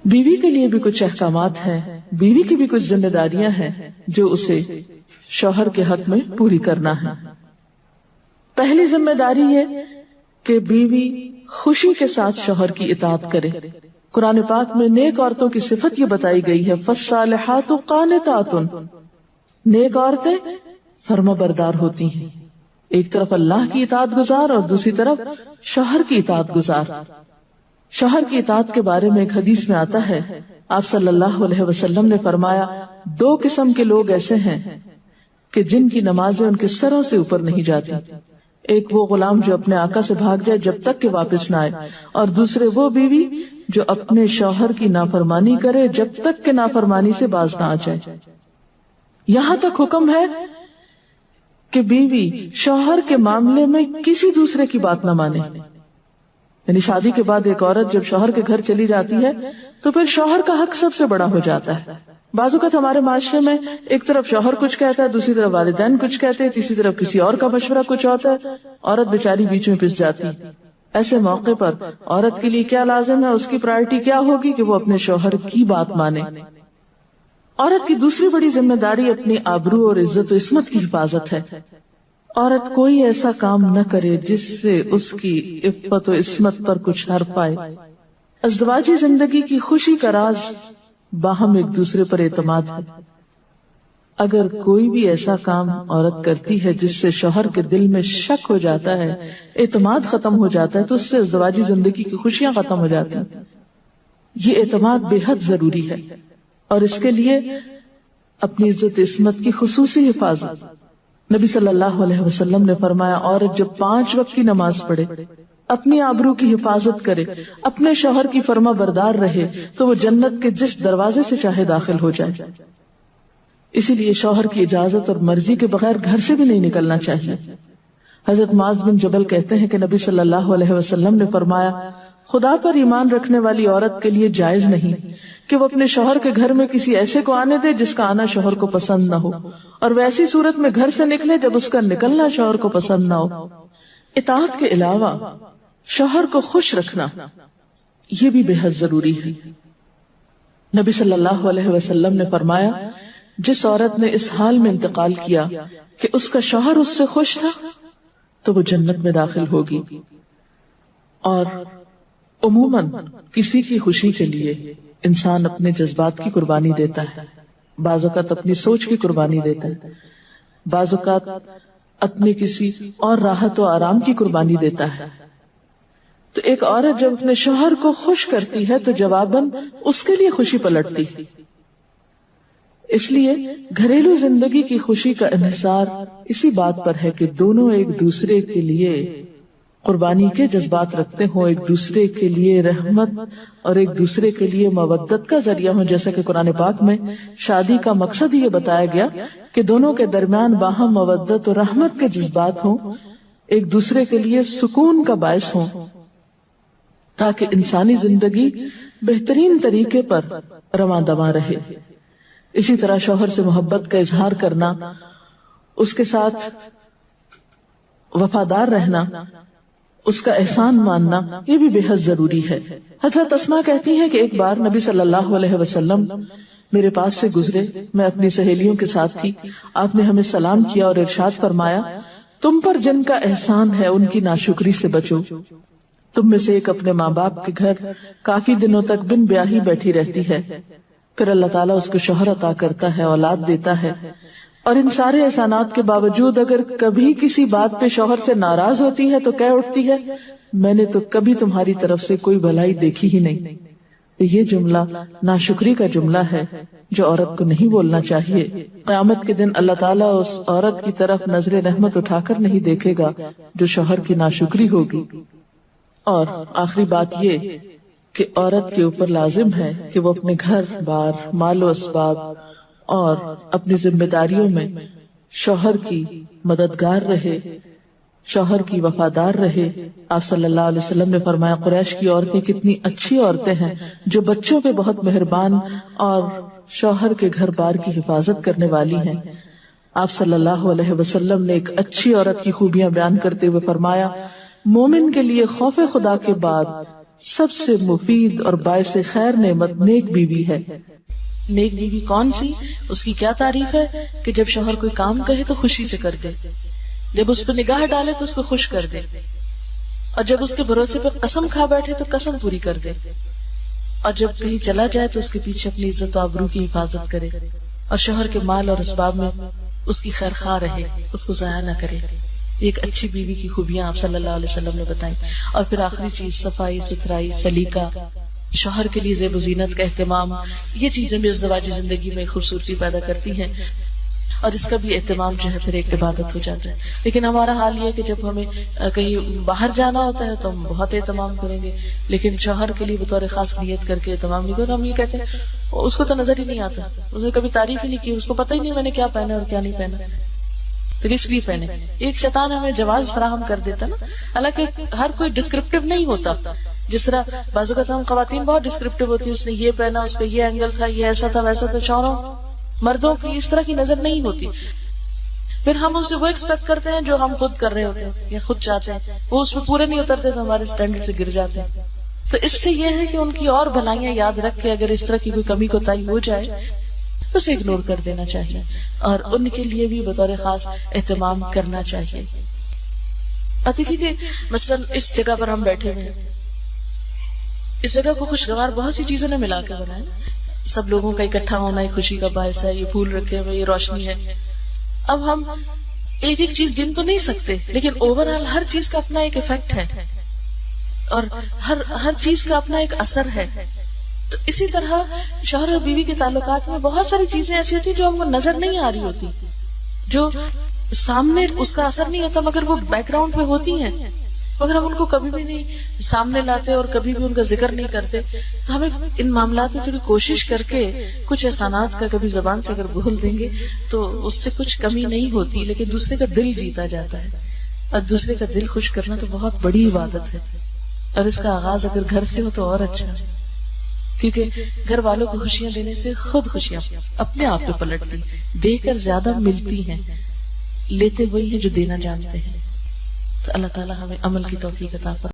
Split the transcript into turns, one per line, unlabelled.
بیوی کے لیے بھی کچھ احکامات ہیں، بیوی کی بھی کچھ ذمہ داریاں ہیں جو اسے شوہر کے حق میں پوری کرنا ہے۔ پہلی ذمہ داری یہ کہ بیوی خوشی کے ساتھ شوہر کی اطاعت کرے۔ قرآن پاک میں نیک عورتوں کی صفت یہ بتائی گئی ہے، فالصالحات قانتات، نیک عورتیں فرما بردار ہوتی ہیں، ایک طرف اللہ کی اطاعت گزار اور دوسری طرف شوہر کی اطاعت گزار۔ شوہر کی اطاعت کے بارے میں ایک حدیث میں آتا ہے، آپ صلی اللہ علیہ وسلم نے فرمایا، دو قسم کے لوگ ایسے ہیں کہ جن کی نمازیں ان کے سروں سے اوپر نہیں جاتی، ایک وہ غلام جو اپنے آقا سے بھاگ جائے جب تک کہ واپس نہ آئے، اور دوسرے وہ بیوی جو اپنے شوہر کی نافرمانی کرے جب تک کہ نافرمانی سے باز نہ آ جائے۔ یہاں تک حکم ہے کہ بیوی شوہر کے معاملے میں کسی دوسرے کی بات نہ مانے، یعنی شادی کے بعد ایک عورت جب شوہر کے گھر چلی جاتی ہے تو پھر شوہر کا حق سب سے بڑا ہو جاتا ہے۔ بعض اوقات ہمارے معاشرے میں ایک طرف شوہر کچھ کہتا ہے، دوسری طرف والدین کچھ کہتے ہیں، تیسری طرف کسی اور کا مشورہ کچھ ہوتا ہے، عورت بیچاری بیچ میں پس جاتی۔ ایسے موقع پر عورت کے لیے کیا لازم ہے، اس کی پرائرٹی کیا ہوگی کہ وہ اپنے شوہر کی بات مانے۔ عورت کی دوسری بڑی ذمہ داری اپنی آبرو اور عزت و عصمت کی حفاظت ہے۔ عورت کوئی ایسا کام نہ کرے جس سے اس کی عفت و عصمت پر کچھ حرف آئے۔ ازدواجی زندگی کی خوشی کا راز باہم ایک دوسرے پر اعتماد ہے۔ اگر کوئی بھی ایسا کام عورت کرتی ہے جس سے شوہر کے دل میں شک ہو جاتا ہے، اعتماد ختم ہو جاتا ہے، تو اس سے ازدواجی زندگی کی خوشیاں ختم ہو جاتی ہیں۔ یہ اعتماد بے حد ضروری ہے، اور اس کے لیے اپنی عزت عصمت کی خصوصی حفاظت۔ نبی صلی اللہ علیہ وسلم نے فرمایا، عورت جب 5 وقت کی نماز پڑھے، اپنی آبرو کی حفاظت کرے، اپنے شوہر کی فرما بردار رہے، تو وہ جنت کے جس دروازے سے چاہے داخل ہو جائے۔ اسی لیے شوہر کی اجازت اور مرضی کے بغیر گھر سے بھی نہیں نکلنا چاہیے۔ حضرت معاذ بن جبل کہتے ہیں کہ نبی صلی اللہ علیہ وسلم نے فرمایا، خدا پر ایمان رکھنے والی عورت کے لیے جائز نہیں کہ وہ اپنے شوہر کے گھر میں کسی ایسے کو آنے دے جس کا آنا شوہر کو پسند نہ ہو، اور ویسی صورت میں گھر سے نکلے جب اس کا نکلنا شوہر کو پسند نہ ہو۔ اطاعت کے علاوہ شوہر کو خوش رکھنا یہ بھی بے حد ضروری ہے۔ نبی صلی اللہ علیہ وسلم نے فرمایا، جس عورت نے اس حال میں انتقال کیا کہ اس کا شوہر اس سے خوش تھا تو وہ جنت میں داخل ہوگی۔ اور عموماً کسی کی خوشی کے لیے انسان اپنے جذبات کی قربانی دیتا ہے، بعض اوقات اپنی سوچ کی قربانی دیتا ہے، بعض اوقات اپنے کسی اور راحت و آرام کی قربانی دیتا ہے۔ تو ایک عورت جب اپنے شوہر کو خوش کرتی ہے تو جواباً اس کے لیے خوشی پلٹتی۔ اس لیے گھریلو زندگی کی خوشی کا انحصار اسی بات پر ہے کہ دونوں ایک دوسرے کے لیے قربانی کے جذبات رکھتے ہوں، ایک دوسرے کے لیے رحمت اور ایک دوسرے کے لیے مودت کا ذریعہ ہوں، جیسا کہ قرآن پاک میں شادی کا مقصد یہ بتایا گیا کہ دونوں کے درمیان باہم مودت اور رحمت کے جذبات ہوں، ایک دوسرے کے لیے سکون کا باعث ہوں، تاکہ انسانی زندگی بہترین طریقے پر رواں دواں رہے۔ اسی طرح شوہر سے محبت کا اظہار کرنا، اس کے ساتھ وفادار رہنا، اس کا احسان ماننا، یہ بھی بے حد ضروری ہے۔ حضرت اسماء کہتی ہیں کہ ایک بار نبی صلی اللہ علیہ وسلم میرے پاس سے گزرے، میں اپنی سہیلیوں کے ساتھ تھی، آپ نے ہمیں سلام کیا اور ارشاد فرمایا، تم پر جن کا احسان ہے ان کی ناشکری سے بچو۔ تم میں سے ایک اپنے ماں باپ کے گھر کافی دنوں تک بن بیاہی بیٹھی رہتی ہے، پھر اللہ تعالیٰ اس کو شوہر عطا کرتا ہے، اولاد دیتا ہے، اور ان سارے احسانات کے باوجود اگر کبھی کسی بات پہ شوہر سے ناراض ہوتی ہے تو کہہ اٹھتی ہے، میں نے تو کبھی تمہاری طرف سے کوئی بھلائی دیکھی ہی نہیں۔ یہ جملہ ناشکری کا جملہ ہے جو عورت کو نہیں بولنا چاہیے۔ قیامت کے دن اللہ تعالیٰ اس عورت کی طرف نظر رحمت اٹھا کر نہیں دیکھے گا جو شوہر کی ناشکری ہوگی۔ اور آخری بات یہ کہ عورت کے اوپر لازم ہے کہ وہ اپنے گھر بار، مال و اسباب اور اپنی ذمہ داریوں میں شوہر کی مددگار رہے، شوہر کی وفادار رہے۔ آپ صلی اللہ علیہ وسلم نے فرمایا، قریش کی عورتیں کتنی اچھی عورتیں ہیں جو بچوں پہ بہت مہربان اور شوہر کے گھر بار کی حفاظت کرنے والی ہیں۔ آپ صلی اللہ علیہ وسلم نے ایک اچھی عورت کی خوبیاں بیان کرتے ہوئے فرمایا، مومن کے لیے خوف خدا کے بعد سب سے مفید اور باعث خیر نعمت نیک بیوی ہے۔ نیک بیوی کون سی؟ اس کی کیا تعریف ہے کہ جب شوہر کوئی کام کہے تو خوشی سے کر دے، جب اس پہ نگاہ ڈالے تو اس کو خوش کر دے، اور جب اس کے بھروسے پہ قسم کھا بیٹھے تو قسم پوری کر دے، اور جب کہیں چلا جائے تو اس کے پیچھے اپنی عزت و آبرو کی حفاظت کرے، اور شوہر کے مال اور اسباب میں اس کی خیر خواہ رہے، اس کو ضائع نہ کرے۔ ایک اچھی بیوی کی خوبیاں آپ صلی اللہ علیہ وسلم نے بتائیں۔ اور پھر آخری چیز صفائی ستھرائی، سلیقہ، شوہر کے لیے زیب و زینت کا اہتمام، یہ چیزیں بھی ازدواجی زندگی میں خوبصورتی پیدا کرتی ہیں، اور اس کا بھی اہتمام جو ہے پھر ایک عبادت ہو جاتا ہے۔ لیکن ہمارا حال یہ ہے کہ جب ہمیں کہیں باہر جانا ہوتا ہے تو ہم بہت اہتمام کریں گے، لیکن شوہر کے لیے بطور خاص نیت کر کے اہتمام نہیں کریں۔ ہم یہ کہتے ہیں اس کو تو نظر ہی نہیں آتا، اس نے کبھی تعریف ہی نہیں کی، اس کو پتہ ہی نہیں میں نے کیا پہنا اور کیا نہیں پہنا، تو کس لیے پہنے؟ ایک شیطان ہمیں جواز فراہم کر دیتا نا۔ حالانکہ ہر کوئی ڈسکرپٹیو نہیں ہوتا، جس طرح بعض اوقات ہم خواتین بہت ڈسکرپٹیو ہوتی ہے، اس نے یہ پہنا، اس کا یہ اینگل تھا، یہ ایسا تھا ویسا تھا۔ شوہروں مردوں کی اس طرح کی نظر نہیں ہوتی، پھر ہم ان سے وہ ایکسپیکٹ کرتے ہیں جو ہم خود کر رہے ہوتے ہیں یا خود چاہتے ہیں، وہ اس میں پورے نہیں اترتے تو ہمارے اسٹینڈرڈ سے گر جاتے ہیں۔ تو اس سے یہ ہے کہ ان کی اور بھلائیاں یاد رکھ کے اگر اس طرح کی کوئی کمی کوتاہی ہو جائے تو اسے اگنور کر دینا چاہیے، اور ان کے لیے بھی بطور خاص اہتمام کرنا چاہیے۔ اب دیکھیے کہ مثلا اس جگہ پر ہم بیٹھے ہوئے ہیں، اس جگہ کو خوشگوار بہت سی چیزوں نے ملا کے بنایا، سب لوگوں کا اکٹھا ہونا ایک خوشی کا باعث ہے، یہ پھول رکھے ہوئے، یہ روشنی ہے۔ اب ہم ایک ایک چیز گن تو نہیں سکتے، لیکن اوور آل ہر چیز کا اپنا ایک ایفیکٹ ہے، اور ہر چیز کا اپنا ایک اثر ہے۔ تو اسی طرح شوہر اور بیوی کے تعلقات میں بہت ساری چیزیں ایسی ہوتی جو ہم کو نظر نہیں آ رہی ہوتی، جو سامنے اس کا اثر نہیں ہوتا مگر وہ بیک گراؤنڈ پہ ہوتی ہیں، مگر ہم ان کو کبھی بھی نہیں سامنے لاتے اور کبھی بھی ان کا ذکر نہیں کرتے۔ تو ہمیں ان معاملات میں تھوڑی کوشش کر کے کچھ احسانات کا کبھی زبان سے اگر بول دیں گے تو اس سے کچھ کمی نہیں ہوتی، لیکن دوسرے کا دل جیتا جاتا ہے، اور دوسرے کا دل خوش کرنا تو بہت بڑی عبادت ہے، اور اس کا آغاز اگر گھر سے ہو تو اور اچھا ہے، کیونکہ گھر والوں کو خوشیاں دینے سے خود خوشیاں اپنے آپ پہ پلٹتی، دے کر زیادہ ملتی ہیں، لیتے وہی ہیں جو دینا جانتے ہیں۔ تو اللہ تعالیٰ ہمیں عمل کی توفیق عطا فرمائے۔